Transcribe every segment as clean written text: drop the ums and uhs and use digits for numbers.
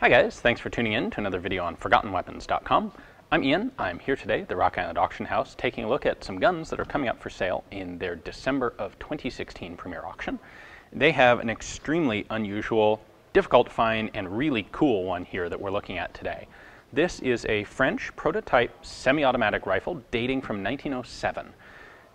Hi guys, thanks for tuning in to another video on ForgottenWeapons.com. I'm Ian. I'm here today at the Rock Island Auction House taking a look at some guns that are coming up for sale in their December of 2016 premiere auction. They have an extremely unusual, difficult to find, and really cool one here that we're looking at today. This is a French prototype semi-automatic rifle dating from 1907.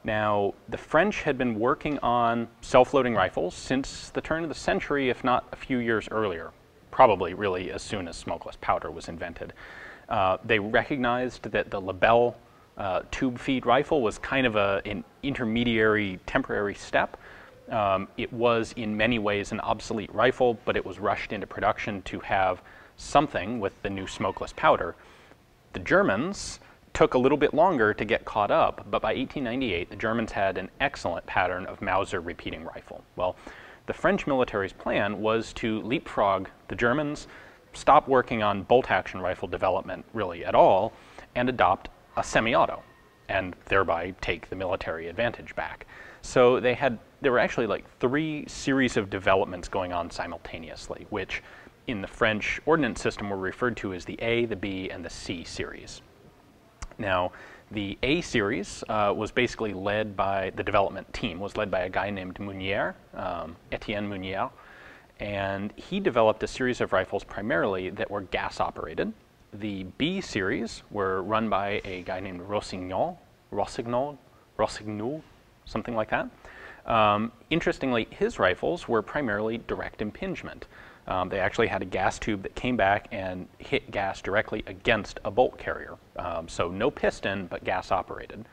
Now, the French had been working on self-loading rifles since the turn of the century, if not a few years earlier. Probably really as soon as smokeless powder was invented. They recognized that the Lebel tube feed rifle was kind of an intermediary temporary step. It was in many ways an obsolete rifle, but it was rushed into production to have something with the new smokeless powder. The Germans took a little bit longer to get caught up, but by 1898 the Germans had an excellent pattern of Mauser repeating rifle. Well, the French military's plan was to leapfrog the Germans, stop working on bolt-action rifle development really at all, and adopt a semi-auto, and thereby take the military advantage back. So there were actually like 3 series of developments going on simultaneously, which in the French ordnance system were referred to as the A, the B, and the C series. Now, the A series was basically led by, the development team was led by a guy named Meunier, Etienne Meunier, and he developed a series of rifles primarily that were gas operated. The B series were run by a guy named Rossignol, something like that. Interestingly, his rifles were primarily direct impingement. They actually had a gas tube that came back and hit gas directly against a bolt carrier. So no piston, but gas operated.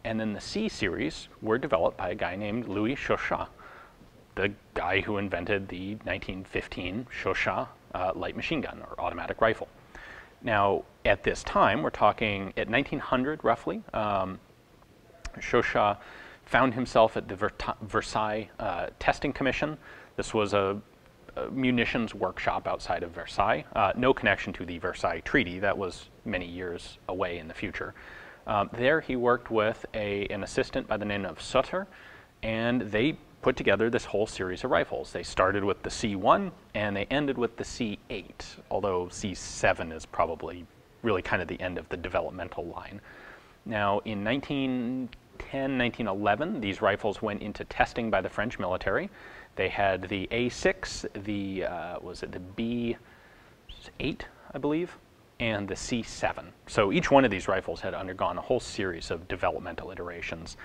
And then the C series were developed by a guy named Louis Chauchat, the guy who invented the 1915 Chauchat light machine gun, or automatic rifle. Now, at this time, we're talking at 1900 roughly, Chauchat found himself at the Versailles Testing Commission. This was a munitions workshop outside of Versailles. No connection to the Versailles Treaty. That was many years away in the future. There he worked with an assistant by the name of Sutter, and they put together this whole series of rifles. They started with the C1 and they ended with the C8, although C7 is probably really kind of the end of the developmental line. Now, in 1910, 1911, these rifles went into testing by the French military. They had the A6, was it the B8, I believe, and the C7. So each one of these rifles had undergone a whole series of developmental iterations.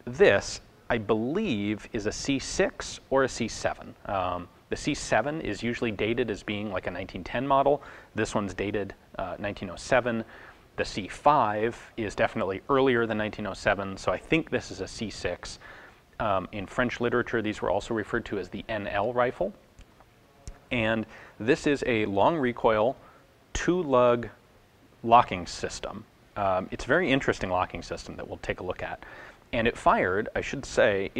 This, I believe, is a C6 or a C7. The C7 is usually dated as being like a 1910 model. This one's dated 1907. The C5 is definitely earlier than 1907, so I think this is a C6. In French literature, these were also referred to as the NL rifle. And this is a long-recoil, 2-lug locking system. It's a very interesting locking system that we'll take a look at. And it fired, I should say,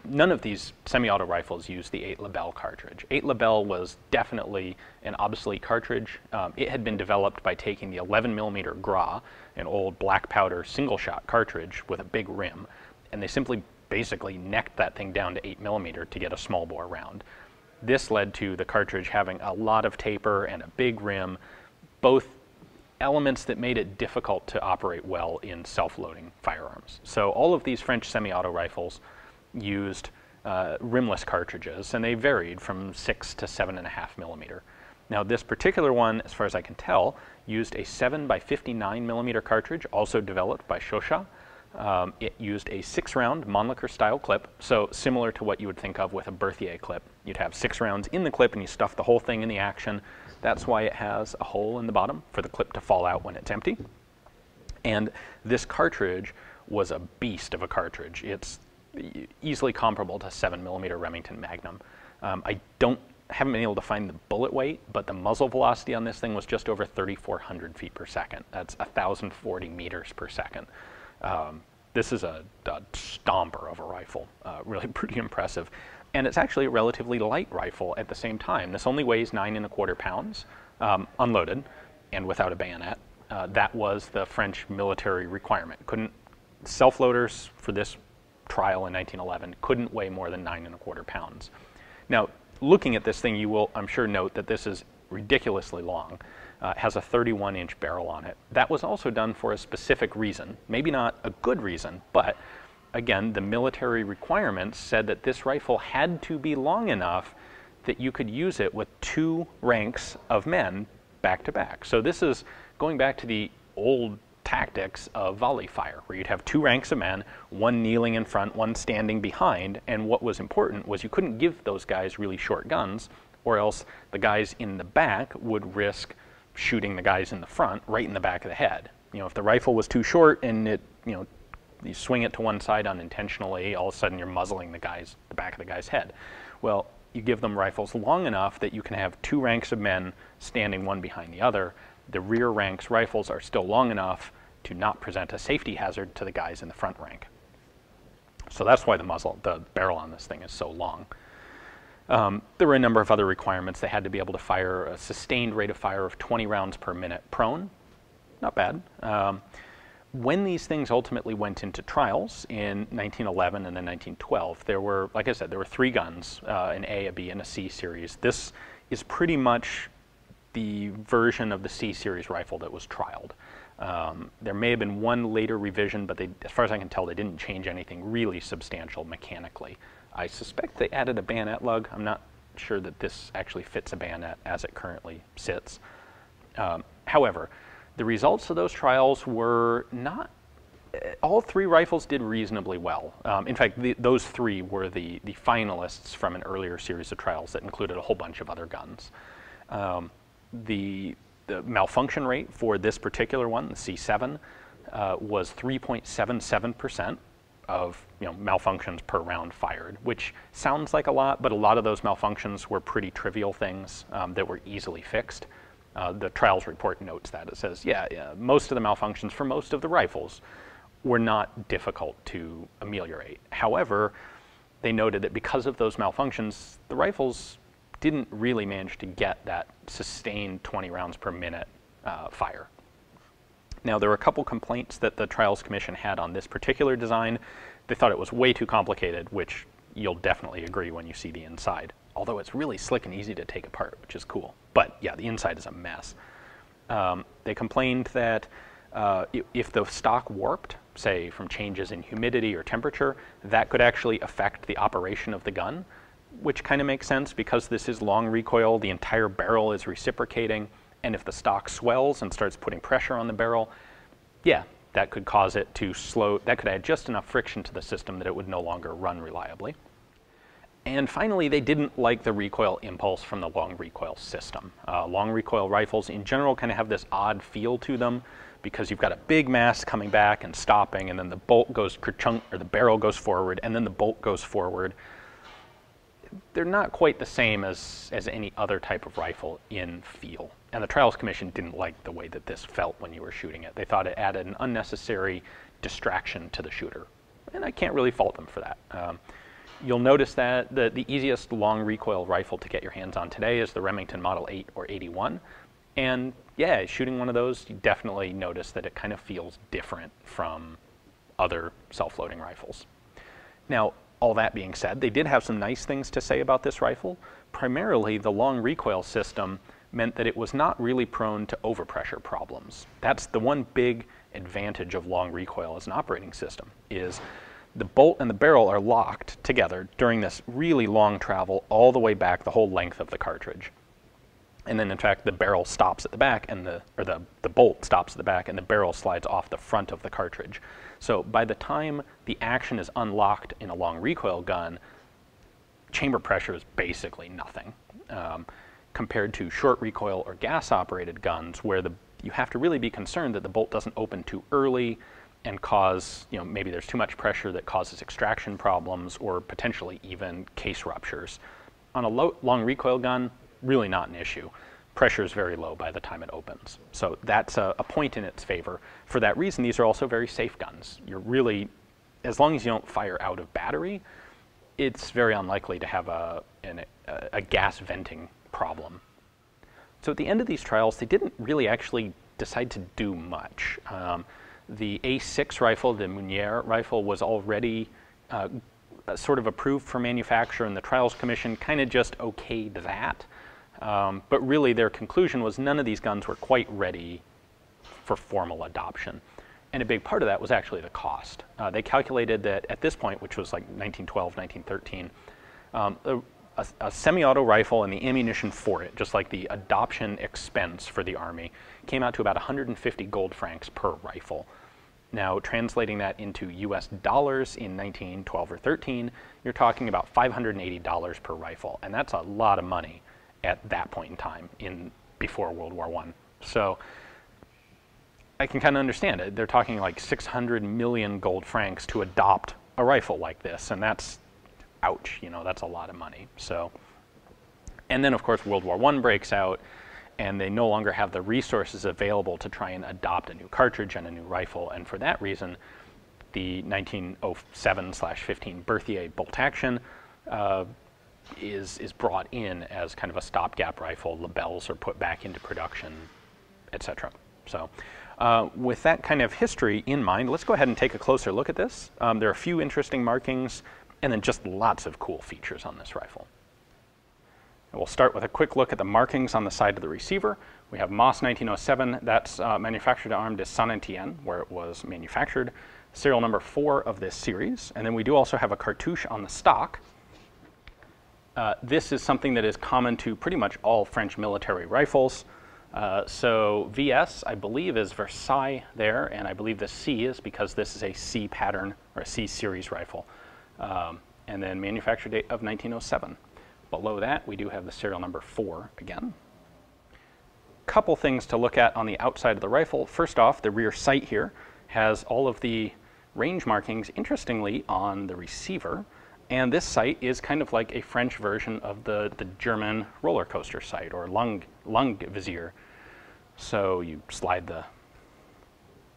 none of these semi-auto rifles used the 8 Lebel cartridge. 8 Lebel was definitely an obsolete cartridge. It had been developed by taking the 11mm Gras, an old black powder single-shot cartridge with a big rim, and they simply basically necked that thing down to 8mm to get a small bore round. This led to the cartridge having a lot of taper and a big rim, both elements that made it difficult to operate well in self-loading firearms. So all of these French semi-auto rifles used rimless cartridges, and they varied from 6 to 7.5mm. Now, this particular one, as far as I can tell, used a 7x59mm cartridge, also developed by Chauchat. It used a 6-round Mannlicher style clip, so similar to what you would think of with a Berthier clip. You'd have 6 rounds in the clip and you stuff the whole thing in the action. That's why it has a hole in the bottom for the clip to fall out when it's empty. And this cartridge was a beast of a cartridge. It's easily comparable to 7mm Remington Magnum. I haven't been able to find the bullet weight, but the muzzle velocity on this thing was just over 3,400 feet per second. That's 1,040 meters per second. This is a stomper of a rifle, really pretty impressive. And it's actually a relatively light rifle at the same time. This only weighs 9¼ pounds, unloaded and without a bayonet. That was the French military requirement. Self-loaders for this trial in 1911 couldn't weigh more than 9¼ pounds. Now, looking at this thing, you will, I'm sure, note that this is ridiculously long, has a 31-inch barrel on it. That was also done for a specific reason. Maybe not a good reason, but again, the military requirements said that this rifle had to be long enough that you could use it with 2 ranks of men back to back. So this is going back to the old tactics of volley fire, where you'd have 2 ranks of men, one kneeling in front, one standing behind, and what was important was you couldn't give those guys really short guns, or else the guys in the back would risk shooting the guys in the front right in the back of the head. You know, if the rifle was too short and it, you know, you swing it to one side unintentionally, all of a sudden you're muzzling the back of the guy's head. Well, you give them rifles long enough that you can have 2 ranks of men standing one behind the other. The rear ranks rifles are still long enough to not present a safety hazard to the guys in the front rank. So that's why the barrel on this thing is so long. There were a number of other requirements. They had to be able to fire a sustained rate of fire of 20 rounds per minute prone. Not bad. When these things ultimately went into trials in 1911 and then 1912, there were, like I said, there were 3 guns, an A, a B, and a C series. This is pretty much the version of the C series rifle that was trialed. There may have been one later revision, but as far as I can tell, they didn't change anything really substantial mechanically. I suspect they added a bayonet lug. I'm not sure that this actually fits a bayonet as it currently sits. However, the results of those trials were not, all 3 rifles did reasonably well. In fact, those 3 were the finalists from an earlier series of trials that included a whole bunch of other guns. The malfunction rate for this particular one, the C7, was 3.77% of malfunctions per round fired, which sounds like a lot, but a lot of those malfunctions were pretty trivial things that were easily fixed. The trials report notes that. It says, yeah, most of the malfunctions for most of the rifles were not difficult to ameliorate. However, they noted that because of those malfunctions, the rifles didn't really manage to get that sustained 20 rounds per minute fire. Now, there were a couple complaints that the Trials Commission had on this particular design. They thought it was way too complicated, which you'll definitely agree when you see the inside. Although it's really slick and easy to take apart, which is cool. But yeah, the inside is a mess. They complained that if the stock warped, say from changes in humidity or temperature, that could actually affect the operation of the gun, which kind of makes sense because this is long recoil, the entire barrel is reciprocating, and if the stock swells and starts putting pressure on the barrel, yeah, that could cause it to slow, that could add just enough friction to the system that it would no longer run reliably. And finally, they didn't like the recoil impulse from the long recoil system. Long recoil rifles in general kind of have this odd feel to them because you've got a big mass coming back and stopping, and then the bolt goes kerchunk, or the barrel goes forward, and then the bolt goes forward. They're not quite the same as any other type of rifle in feel. And the Trials Commission didn't like the way that this felt when you were shooting it. They thought it added an unnecessary distraction to the shooter. And I can't really fault them for that. You'll notice that the easiest long recoil rifle to get your hands on today is the Remington Model 8 or 81. And yeah, shooting one of those, you definitely notice that it kind of feels different from other self-loading rifles. Now, all that being said, they did have some nice things to say about this rifle. Primarily, the long recoil system meant that it was not really prone to overpressure problems. That's the one big advantage of long recoil as an operating system, is the bolt and the barrel are locked together during this really long travel all the way back the whole length of the cartridge. And then in fact the barrel stops at the back and the bolt stops at the back and the barrel slides off the front of the cartridge. So by the time the action is unlocked in a long recoil gun, chamber pressure is basically nothing. Compared to short recoil or gas operated guns where you have to really be concerned that the bolt doesn't open too early and cause, maybe there's too much pressure that causes extraction problems or potentially even case ruptures. On a long recoil gun, really not an issue. Pressure is very low by the time it opens. So that's a point in its favor. For that reason, these are also very safe guns. You're really, as long as you don't fire out of battery, it's very unlikely to have a gas venting problem. So at the end of these trials, they didn't really actually decide to do much. The A6 rifle, the Meunier rifle, was already sort of approved for manufacture, and the Trials Commission kind of just okayed that. But really their conclusion was none of these guns were quite ready for formal adoption. And a big part of that was actually the cost. They calculated that at this point, which was like 1912, 1913, a semi-auto rifle and the ammunition for it, just like the adoption expense for the Army, came out to about 150 gold francs per rifle. Now, translating that into US dollars in 1912 or 13, you're talking about $580 per rifle, and that's a lot of money at that point in time, before World War I. So I can kind of understand it. They're talking like 600 million gold francs to adopt a rifle like this, and that's, ouch, you know, that's a lot of money. So, and then of course World War I breaks out, and they no longer have the resources available to try and adopt a new cartridge and a new rifle, and for that reason, the 1907/15 Berthier bolt action is brought in as kind of a stopgap rifle. Lebels are put back into production, etc. So with that kind of history in mind, let's go ahead and take a closer look at this. There are a few interesting markings and then just lots of cool features on this rifle. And we'll start with a quick look at the markings on the side of the receiver. We have Moss 1907, that's manufactured at Armes de Saint-Etienne, where it was manufactured. Serial number 4 of this series. And then we do also have a cartouche on the stock. This is something that is common to pretty much all French military rifles. So VS, I believe, is Versailles there, and I believe the C is because this is a C pattern or a C series rifle. And then manufacture date of 1907. Below that, we do have the serial number 4 again. Couple things to look at on the outside of the rifle. First off, the rear sight here has all of the range markings, interestingly, on the receiver. And this sight is kind of like a French version of the German roller coaster sight, or Langvisier. So you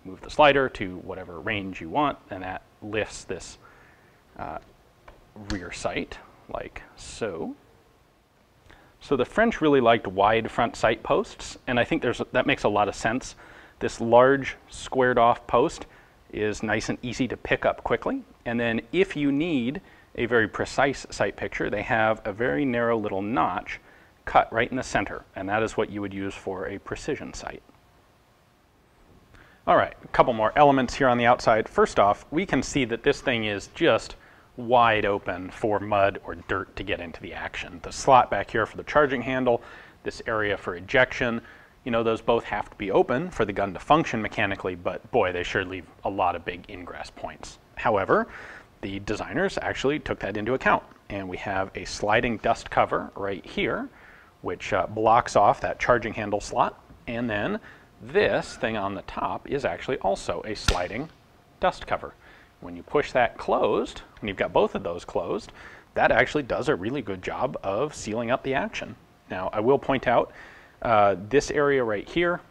move the slider to whatever range you want, and that lifts this rear sight, like so. So the French really liked wide front sight posts, and I think that makes a lot of sense. This large squared off post is nice and easy to pick up quickly, and then if you need a very precise sight picture, they have a very narrow little notch cut right in the center, and that is what you would use for a precision sight. All right, a couple more elements here on the outside. First off, we can see that this thing is just wide open for mud or dirt to get into the action. The slot back here for the charging handle, this area for ejection, you know, those both have to be open for the gun to function mechanically, but boy, they sure leave a lot of big ingress points. However, the designers actually took that into account, and we have a sliding dust cover right here, which blocks off that charging handle slot, and then this thing on the top is actually also a sliding dust cover. When you push that closed, when you've got both of those closed, that actually does a really good job of sealing up the action. Now, I will point out this area right here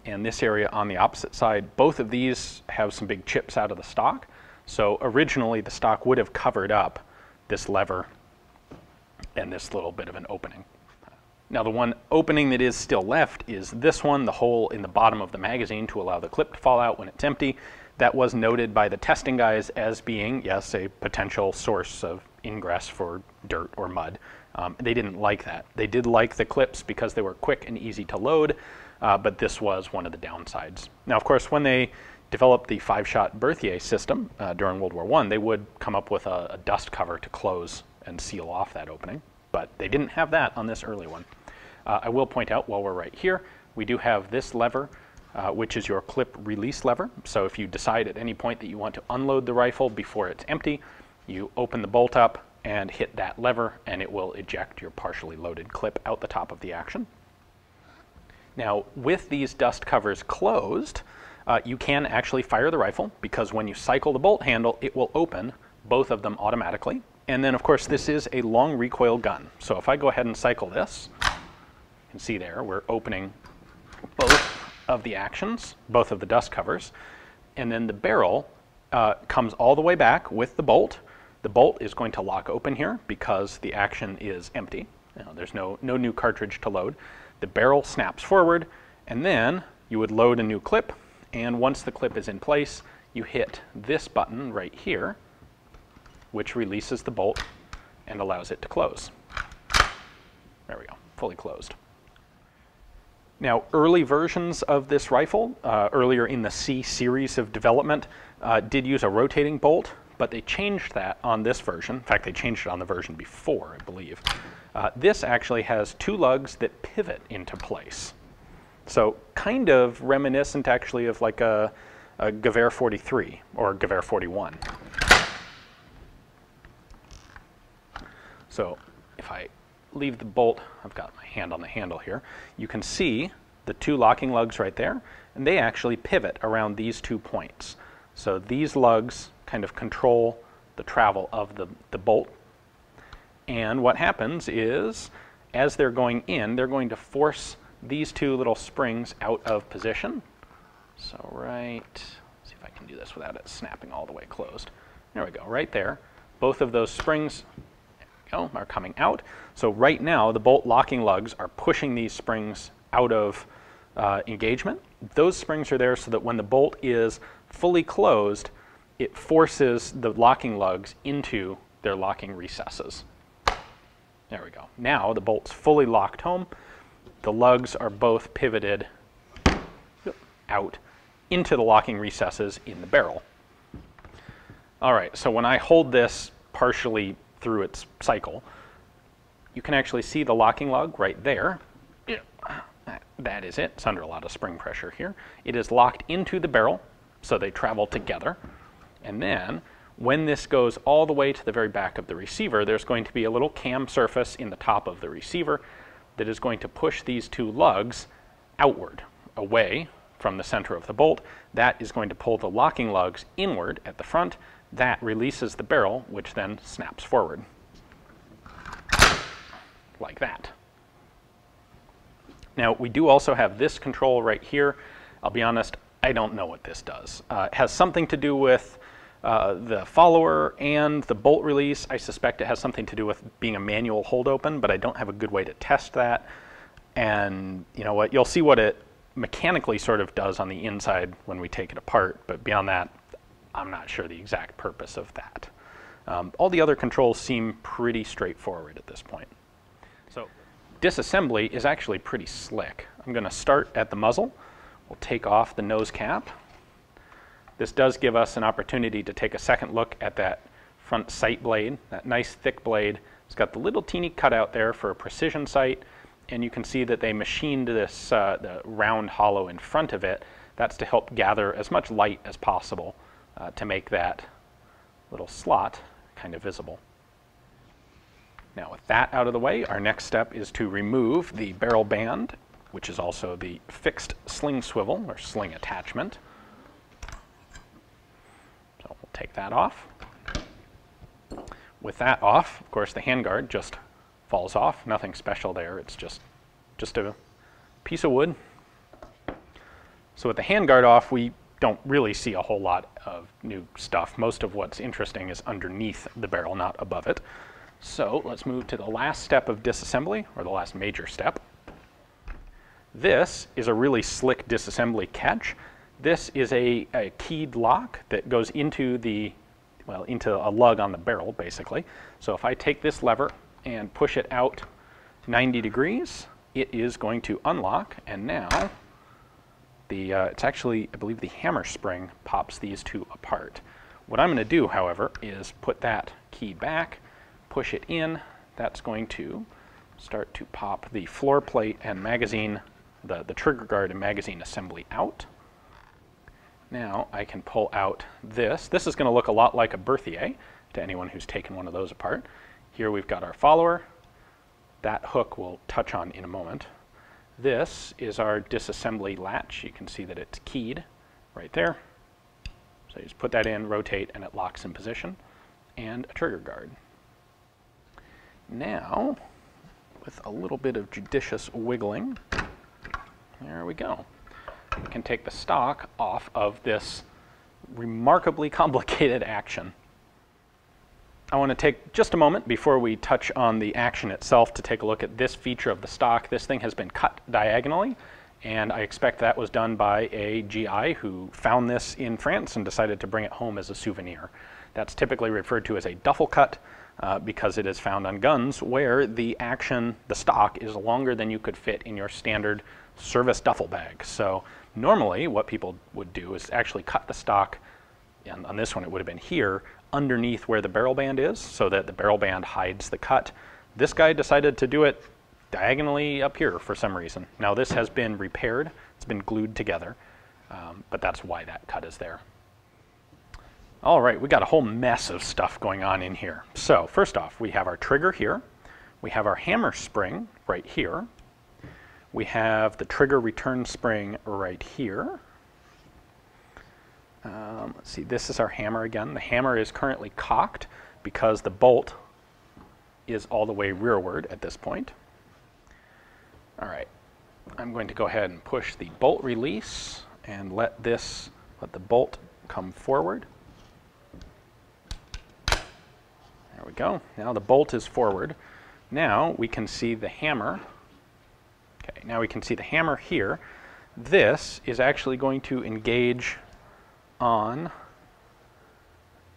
and this area on the opposite side, both of these have some big chips out of the stock. So originally the stock would have covered up this lever and this little bit of an opening. Now the one opening that is still left is this one, the hole in the bottom of the magazine to allow the clip to fall out when it's empty. That was noted by the testing guys as being, yes, a potential source of ingress for dirt or mud. They didn't like that. They did like the clips because they were quick and easy to load, but this was one of the downsides. Now, of course, when they developed the 5-shot Berthier system during World War I, they would come up with a dust cover to close and seal off that opening, but they didn't have that on this early one. I will point out while we're right here, we do have this lever, which is your clip release lever. So if you decide at any point that you want to unload the rifle before it's empty, you open the bolt up and hit that lever, and it will eject your partially loaded clip out the top of the action. Now, with these dust covers closed, you can actually fire the rifle, because when you cycle the bolt handle, it will open both of them automatically. And then, of course, this is a long recoil gun. So if I go ahead and cycle this, you can see there, we're opening both of the actions, both of the dust covers, and then the barrel comes all the way back with the bolt. The bolt is going to lock open here because the action is empty. You know, there's no new cartridge to load. The barrel snaps forward, and then you would load a new clip, and once the clip is in place, you hit this button right here, which releases the bolt and allows it to close. There we go. fully closed. Now, early versions of this rifle, earlier in the C series of development, did use a rotating bolt, but they changed that on this version. In fact, they changed it on the version before, I believe. This actually has two lugs that pivot into place. So kind of reminiscent, actually, of like a Gewehr 43 or Gewehr 41. So if I leave the bolt, I've got my hand on the handle here, you can see the two locking lugs right there, and they actually pivot around these 2 points. So these lugs kind of control the travel of the bolt. And what happens is, as they're going in, they're going to force these two little springs out of position. So let's see if I can do this without it snapping all the way closed. There we go, right there. Both of those springs are coming out. So right now, the bolt locking lugs are pushing these springs out of engagement. Those springs are there so that when the bolt is fully closed, it forces the locking lugs into their locking recesses. There we go. Now the bolt's fully locked home. The lugs are both pivoted out into the locking recesses in the barrel. All right, so when I hold this partially through its cycle, you can actually see the locking lug right there. That is it. It's under a lot of spring pressure here. It is locked into the barrel, so they travel together. And then when this goes all the way to the very back of the receiver, there's going to be a little cam surface in the top of the receiver that is going to push these two lugs outward, away from the center of the bolt. That is going to pull the locking lugs inward at the front. That releases the barrel, which then snaps forward. Like that. Now, we do also have this control right here. I'll be honest, I don't know what this does. It has something to do with the follower and the bolt release. I suspect it has something to do with being a manual hold open, but I don't have a good way to test that. And you know what, you'll see what it mechanically sort of does on the inside when we take it apart, but beyond that, I'm not sure the exact purpose of that. All the other controls seem pretty straightforward at this point. So disassembly is actually pretty slick. I'm going to start at the muzzle. We'll take off the nose cap. This does give us an opportunity to take a second look at that front sight blade, that nice thick blade. It's got the little teeny cutout there for a precision sight, and you can see that they machined this the round hollow in front of it. That's to help gather as much light as possible to make that little slot kind of visible. Now with that out of the way, our next step is to remove the barrel band, which is also the fixed sling swivel or sling attachment. So we'll take that off. With that off, of course, the handguard just falls off. Nothing special there. It's just a piece of wood. So with the handguard off, we don't really see a whole lot of new stuff. Most of what's interesting is underneath the barrel, not above it. So let's move to the last step of disassembly, or the last major step. This is a really slick disassembly catch. This is a keyed lock that goes into into a lug on the barrel, basically. So if I take this lever and push it out 90 degrees, it is going to unlock, and now it's actually, I believe the hammer spring pops these two apart. What I'm going to do, however, is put that key back, push it in. That's going to start to pop the floor plate and magazine, the trigger guard and magazine assembly out. Now I can pull out this. This is going to look a lot like a Berthier to anyone who's taken one of those apart. Here we've got our follower. That hook we'll touch on in a moment. This is our disassembly latch. You can see that it's keyed right there. So you just put that in, rotate, and it locks in position. And a trigger guard. Now, with a little bit of judicious wiggling, there we go. We can take the stock off of this remarkably complicated action. I want to take just a moment before we touch on the action itself to take a look at this feature of the stock. This thing has been cut diagonally, and I expect that was done by a GI who found this in France and decided to bring it home as a souvenir. That's typically referred to as a duffel cut. because it is found on guns where the stock is longer than you could fit in your standard service duffel bag. So normally what people would do is actually cut the stock, and on this one it would have been here, underneath where the barrel band is, so that the barrel band hides the cut. This guy decided to do it diagonally up here for some reason. Now this has been repaired, it's been glued together, but that's why that cut is there. All right, we got a whole mess of stuff going on in here. So first off, we have our trigger here, we have our hammer spring right here, we have the trigger return spring right here. Let's see, this is our hammer again. The hammer is currently cocked because the bolt is all the way rearward at this point. All right, I'm going to go ahead and push the bolt release and let the bolt come forward. There we go. Now the bolt is forward. Now we can see the hammer. Okay, now we can see the hammer here. This is actually going to engage on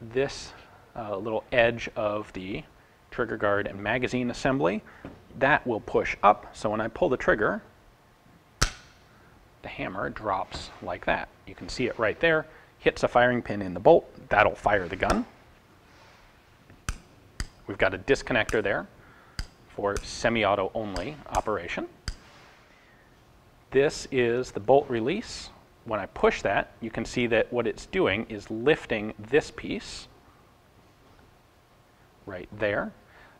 this little edge of the trigger guard and magazine assembly. That will push up, so when I pull the trigger, the hammer drops like that. You can see it right there, hits a firing pin in the bolt, that'll fire the gun. We've got a disconnector there for semi-auto only operation. This is the bolt release. When I push that, you can see that what it's doing is lifting this piece right there.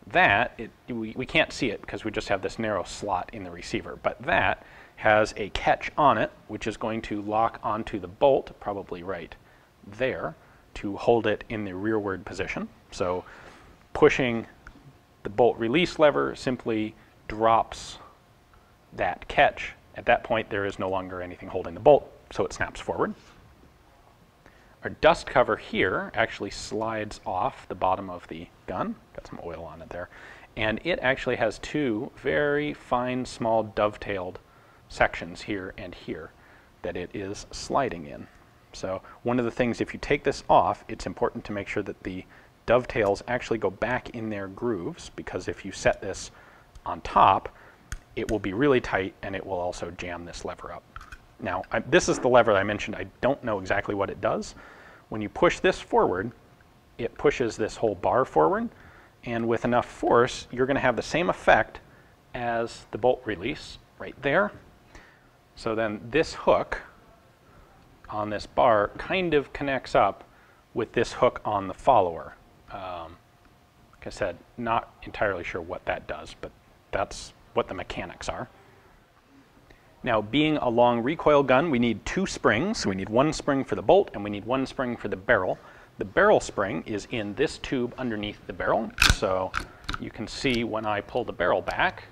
That, we can't see it because we just have this narrow slot in the receiver, but that has a catch on it, which is going to lock onto the bolt, probably right there, to hold it in the rearward position. So pushing the bolt release lever simply drops that catch. At that point, there is no longer anything holding the bolt, so it snaps forward. Our dust cover here actually slides off the bottom of the gun. Got some oil on it there. And it actually has two very fine, small dovetailed sections here and here that it is sliding in. So one of the things, if you take this off, it's important to make sure that the dovetails actually go back in their grooves, because if you set this on top, it will be really tight and it will also jam this lever up. Now, this is the lever I mentioned. I don't know exactly what it does. When you push this forward, it pushes this whole bar forward, and with enough force, you're going to have the same effect as the bolt release right there. So then this hook on this bar kind of connects up with this hook on the follower. Like I said, not entirely sure what that does, but that's what the mechanics are. Now, being a long recoil gun, we need two springs. We need one spring for the bolt and we need one spring for the barrel. The barrel spring is in this tube underneath the barrel. So you can see when I pull the barrel back,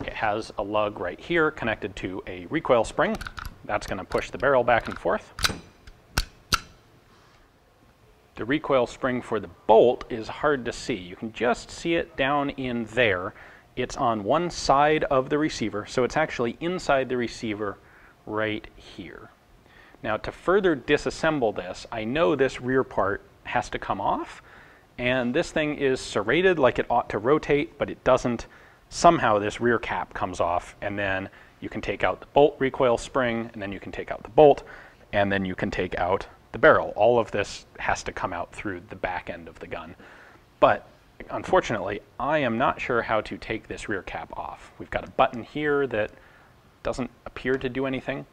it has a lug right here connected to a recoil spring. That's going to push the barrel back and forth. The recoil spring for the bolt is hard to see. You can just see it down in there. It's on one side of the receiver, so it's actually inside the receiver right here. Now, to further disassemble this, I know this rear part has to come off, and this thing is serrated like it ought to rotate, but it doesn't. Somehow this rear cap comes off, and then you can take out the bolt recoil spring, and then you can take out the bolt, and then you can take out the barrel. All of this has to come out through the back end of the gun. But unfortunately, I am not sure how to take this rear cap off. We've got a button here that doesn't appear to do anything.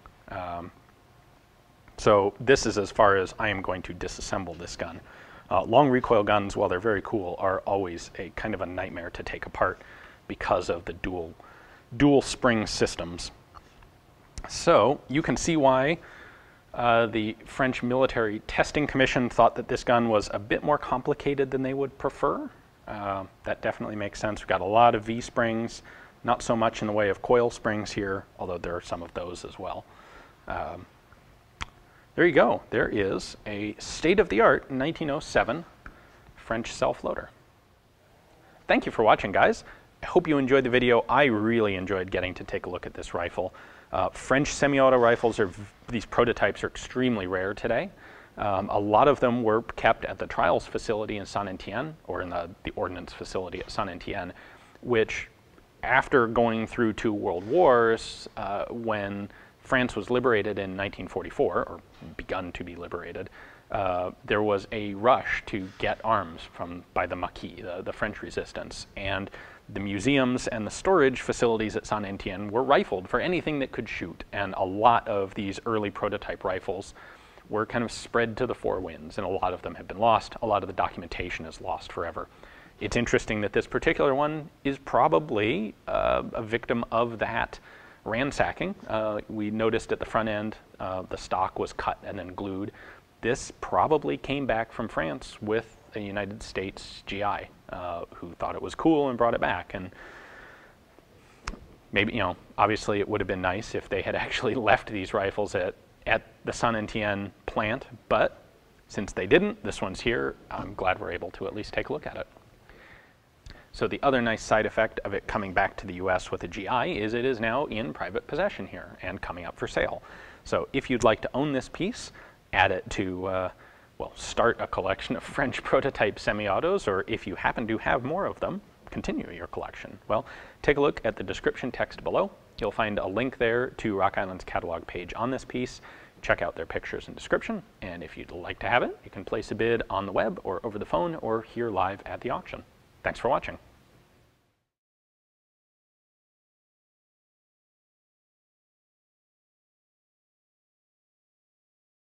So this is as far as I am going to disassemble this gun. Long recoil guns, while they're very cool, are always a kind of a nightmare to take apart because of the dual spring systems. So you can see why the French Military Testing Commission thought that this gun was a bit more complicated than they would prefer. That definitely makes sense. We've got a lot of V-springs, not so much in the way of coil springs here, although there are some of those as well. There you go. There is a state-of-the-art 1907 French self-loader. Thank you for watching, guys. I hope you enjoyed the video. I really enjoyed getting to take a look at this rifle. French semi-auto rifles, these prototypes are extremely rare today. A lot of them were kept at the trials facility in Saint-Etienne, or in the ordnance facility at Saint-Etienne, which after going through 2 world wars, when France was liberated in 1944, or begun to be liberated, there was a rush to get arms by the Maquis, the French resistance, and the museums and the storage facilities at Saint-Etienne were rifled for anything that could shoot, and a lot of these early prototype rifles were kind of spread to the 4 winds, and a lot of them have been lost. A lot of the documentation is lost forever. It's interesting that this particular one is probably a victim of that ransacking. We noticed at the front end the stock was cut and then glued. This probably came back from France with a United States GI who thought it was cool and brought it back. And maybe, obviously it would have been nice if they had actually left these rifles at the Saint-Etienne plant, but since they didn't, this one's here. I'm glad we're able to at least take a look at it. So the other nice side effect of it coming back to the US with a GI is it is now in private possession here and coming up for sale. So if you'd like to own this piece, add it to, start a collection of French prototype semi-autos, or if you happen to have more of them, continue your collection. Well, take a look at the description text below. You'll find a link there to Rock Island's catalog page on this piece. Check out their pictures and description, and if you'd like to have it, you can place a bid on the web or over the phone or here live at the auction. Thanks for watching.